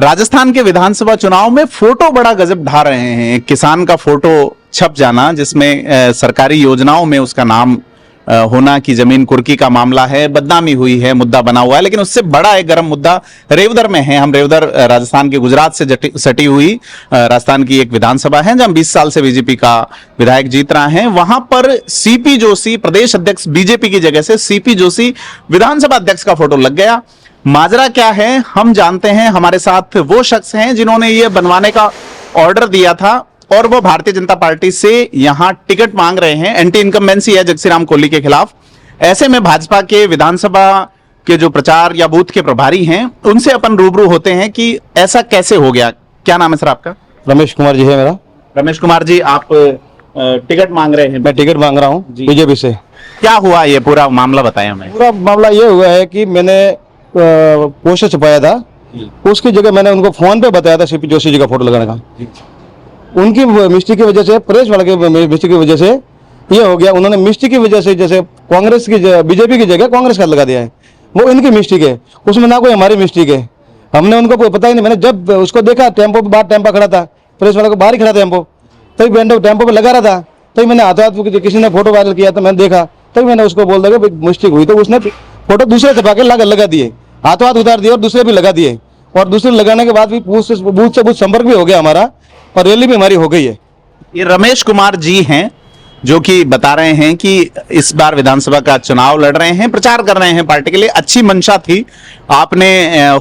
राजस्थान के विधानसभा चुनाव में फोटो बड़ा गजब ढा रहे हैं। किसान का फोटो छप जाना, जिसमें सरकारी योजनाओं में उसका नाम होना की जमीन कुर्की का मामला है, बदनामी हुई है, मुद्दा बना हुआ है। लेकिन उससे बड़ा एक गर्म मुद्दा रेवदर में है। हम रेवदर राजस्थान के गुजरात से सटी हुई राजस्थान की एक विधानसभा है जहां 20 साल से बीजेपी का विधायक जीत रहा है। वहां पर सीपी जोशी प्रदेश अध्यक्ष बीजेपी की जगह से सीपी जोशी विधानसभा अध्यक्ष का फोटो लग गया। माजरा क्या है हम जानते हैं। हमारे साथ वो शख्स हैं जिन्होंने ये बनवाने का ऑर्डर दिया था और वो भारतीय जनता पार्टी से यहां टिकट मांग रहे हैं। एंटी इनकम्बेंसी है जगसीराम कोहली के खिलाफ। ऐसे में भाजपा के विधानसभा के जो प्रचार या बूथ के प्रभारी हैं उनसे अपन रूबरू होते हैं कि ऐसा कैसे हो गया। क्या नाम है सर आपका? रमेश कुमार जी है मेरा। रमेश कुमार जी, आप टिकट मांग रहे हैं? मैं टिकट मांग रहा हूँ बीजेपी से। क्या हुआ ये पूरा मामला बताएं हमें। पूरा मामला ये हुआ है कि मैंने पोस्टर छपाया था, उसकी जगह मैंने उनको फोन पे बताया था सीपी जोशी जी का फोटो लगाने का। उनकी मिस्टेक की वजह से, प्रेस वाले के मिस्टेक की वजह से ये हो गया। उन्होंने मिस्टेक की वजह से जैसे कांग्रेस की बीजेपी की जगह कांग्रेस का लगा दिया है, वो इनकी मिस्टेक है, उसमें ना कोई हमारी मिस्टेक है। हमने उनको पता ही नहीं। मैंने जब उसको देखा टेम्पो पे, बाहर टेम्पो खड़ा था, प्रेस वाले को बाहर ही खड़ा था टेम्पो, तभी टेम्पो पे लगा रहा था। तभी मैंने हाथों हाथ किसी ने फोटो वायरल किया तो मैंने देखा, तभी मैंने उसको बोल दिया कि मिस्टेक हुई। तो उसने फोटो दूसरे छपा के लगा दिए, हाथों हाथ उतार दिए और दूसरे भी लगा दिए। और दूसरे लगाने के बाद भी बूथ से बूथ संपर्क भी हो गया हमारा और रैली भी हमारी हो गई है। ये रमेश कुमार जी हैं जो कि बता रहे हैं कि इस बार विधानसभा का चुनाव लड़ रहे हैं, प्रचार कर रहे हैं पार्टी के लिए। अच्छी मंशा थी। आपने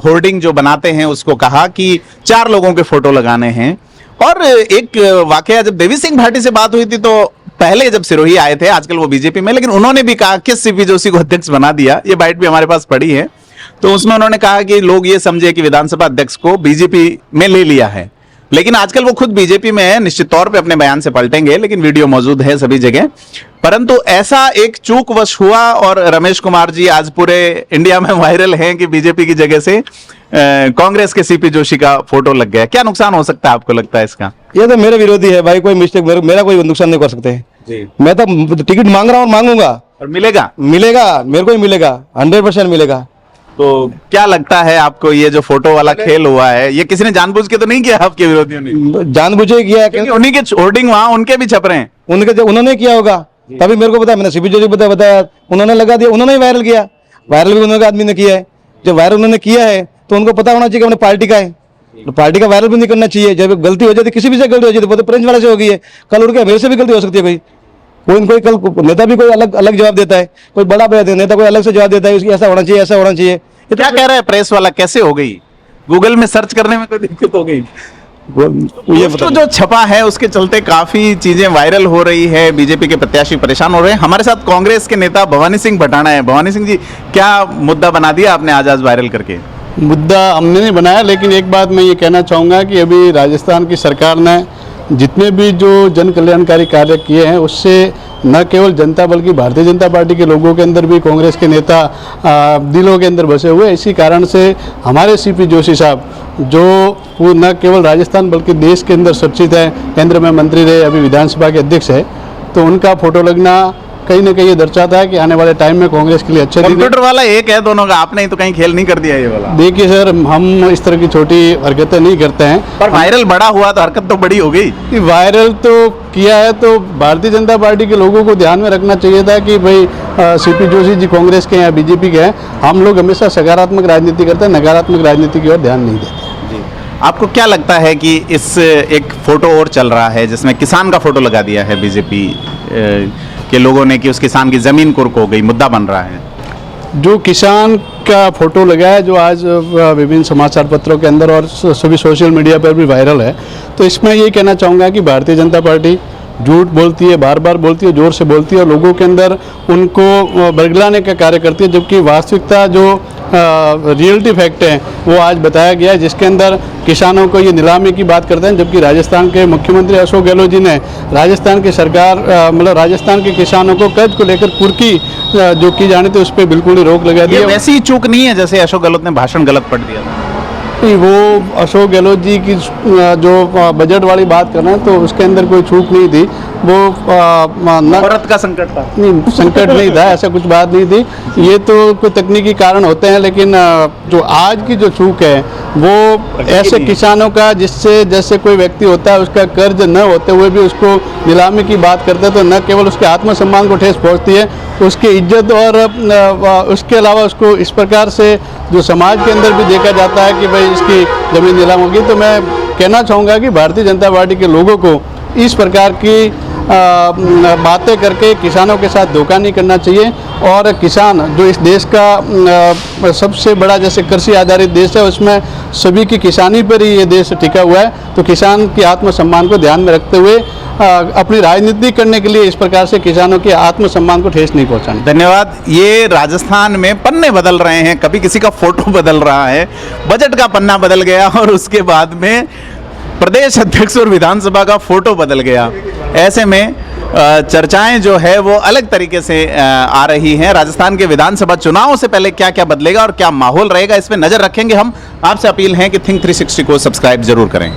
होर्डिंग जो बनाते हैं उसको कहा कि 4 लोगों के फोटो लगाने हैं। और एक वाकया, जब देवी सिंह भाटी से बात हुई थी तो पहले जब सिरोही आए थे, आजकल वो बीजेपी में, लेकिन उन्होंने भी कहा कि सीपी जोशी को अध्यक्ष बना दिया। ये बाइट भी हमारे पास पड़ी है। तो उसमें उन्होंने कहा कि लोग ये समझे कि विधानसभा अध्यक्ष को बीजेपी में ले लिया है, लेकिन आजकल वो खुद बीजेपी में है। निश्चित तौर पे अपने बयान से पलटेंगे, लेकिन वीडियो मौजूद है सभी जगह। परंतु ऐसा एक चूकवश हुआ और रमेश कुमार जी आज पूरे इंडिया में वायरल हैं कि बीजेपी की जगह से कांग्रेस के सीपी जोशी का फोटो लग गया। क्या नुकसान हो सकता है आपको लगता है इसका? ये तो मेरे विरोधी है भाई, कोई मिस्टेक मेरा कोई नुकसान नहीं कर सकते जी। मैं तो टिकट मांग रहा हूँ, मांगूंगा और मिलेगा मेरे को ही मिलेगा, 100% मिलेगा। तो क्या लगता है आपको ये जो फोटो वाला खेल हुआ है, ये किसी ने जानबूझ के तो नहीं किया? आपके विरोधियों ने जानबूझ के किया, क्योंकि उन्हीं के होर्डिंग वहां उनके भी छप रहे हैं। उन्होंने किया होगा, तभी मेरे को पता। मैंने सीपी जोशी बताया, उन्होंने लगा दिया, उन्होंने ही वायरल किया। वायरल भी उन्होंने आदमी ने किया है। जब वायरल उन्होंने किया है तो उनको पता होना चाहिए कि अपने पार्टी का है, तो पार्टी का वायरल भी नहीं करना चाहिए। जब गलती हो जाती, किसी भी से गलती हो जाती, वो तो प्रेस वाले से हो गई है, कल उड़ के मेरे से भी गलती हो सकती है। कोई कल नेता भी कोई अलग जवाब देता है, कोई बड़ा नेता कोई अलग से जवाब देता है, उसकी ऐसा होना चाहिए, ऐसा होना चाहिए। ये क्या कह रहा है प्रेस वाला? कैसे हो गई? गूगल में सर्च करने में कोई दिक्कत हो गई? ये तो जो छपा है उसके चलते काफी चीजें वायरल हो रही है, बीजेपी के प्रत्याशी परेशान हो रहे हैं। हमारे साथ कांग्रेस के नेता भवानी सिंह भटाना है। भवानी सिंह जी, क्या मुद्दा बना दिया आपने आज वायरल करके? मुद्दा हमने नहीं बनाया, लेकिन एक बात मैं ये कहना चाहूँगा कि अभी राजस्थान की सरकार ने जितने भी जो जन कल्याणकारी कार्य किए हैं उससे न केवल जनता बल्कि भारतीय जनता पार्टी के लोगों के अंदर भी कांग्रेस के नेता दिलों के अंदर बसे हुए। इसी कारण से हमारे सीपी जोशी साहब, जो न केवल राजस्थान बल्कि देश के अंदर चर्चित है, केंद्र में मंत्री रहे, अभी विधानसभा के अध्यक्ष है, तो उनका फोटो लगना कहीं ना कहीं ये दर्शाता है कि आने वाले टाइम में कांग्रेस के लिए अच्छे दिन। कंप्यूटर वाला एक है दोनों का, आपने तो कहीं खेल नहीं कर दिया ये वाला? देखिए सर, हम इस तरह की छोटी हरकतें नहीं करते हैं। पर वायरल बड़ा हुआ तो हरकत तो बड़ी हो गई। वायरल तो किया है तो भारतीय जनता पार्टी के लोगों को ध्यान में रखना चाहिए था कि भाई सीपी जोशी जी कांग्रेस के हैं या बीजेपी के हैं। हम लोग हमेशा सकारात्मक राजनीति करते हैं, नकारात्मक राजनीति की ओर ध्यान नहीं देते। आपको क्या लगता है कि इस एक फोटो और चल रहा है जिसमें किसान का फोटो लगा दिया है बीजेपी के लोगों ने कि उस किसान की जमीन कुर्क हो गई, मुद्दा बन रहा है? जो किसान का फोटो लगा है, जो आज विभिन्न समाचार पत्रों के अंदर और सभी सोशल मीडिया पर भी वायरल है, तो इसमें ये कहना चाहूँगा कि भारतीय जनता पार्टी झूठ बोलती है, बार बार बोलती है, जोर से बोलती है और लोगों के अंदर उनको बरगलाने का कार्य करती है। जबकि वास्तविकता जो रियलिटी फैक्ट है वो आज बताया गया है, जिसके अंदर किसानों को ये नीलामी की बात करते हैं। जबकि राजस्थान के मुख्यमंत्री अशोक गहलोत जी ने राजस्थान की सरकार मतलब राजस्थान के किसानों को कर्ज को लेकर कुर्की जो की जानी थी उस पर बिल्कुल ही रोक लगा दी है। वैसी चूक नहीं है जैसे अशोक गहलोत ने भाषण गलत पढ़ दिया था। नहीं, वो अशोक गहलोत जी की जो बजट वाली बात कर रहे हैं तो उसके अंदर कोई छूट नहीं थी। वो न औरत का संकट था। नहीं, संकट नहीं था, ऐसा कुछ बात नहीं थी। ये तो कोई तकनीकी कारण होते हैं, लेकिन जो आज की जो चूक है वो ऐसे किसानों का, जिससे जैसे कोई व्यक्ति होता है उसका कर्ज न होते हुए भी उसको नीलामी की बात करते हैं, तो न केवल उसके आत्मसम्मान को ठेस पहुंचती है, उसकी इज्जत और उसके अलावा उसको इस प्रकार से जो समाज के अंदर भी देखा जाता है कि भाई इसकी ज़मीन नीलाम होगी। तो मैं कहना चाहूँगा कि भारतीय जनता पार्टी के लोगों को इस प्रकार की बातें करके किसानों के साथ धोखा नहीं करना चाहिए। और किसान जो इस देश का सबसे बड़ा जैसे कृषि आधारित देश है, उसमें सभी की किसानी पर ही ये देश टिका हुआ है। तो किसान के आत्मसम्मान को ध्यान में रखते हुए अपनी राजनीति करने के लिए इस प्रकार से किसानों के आत्मसम्मान को ठेस नहीं पहुंचानी। धन्यवाद। ये राजस्थान में पन्ने बदल रहे हैं, कभी किसी का फोटो बदल रहा है, बजट का पन्ना बदल गया और उसके बाद में प्रदेश अध्यक्ष और विधानसभा का फोटो बदल गया। ऐसे में चर्चाएं जो है वो अलग तरीके से आ रही हैं। राजस्थान के विधानसभा चुनाव से पहले क्या क्या बदलेगा और क्या माहौल रहेगा, इस पे नजर रखेंगे हम। आपसे अपील है कि थिंक 360 को सब्सक्राइब जरूर करें।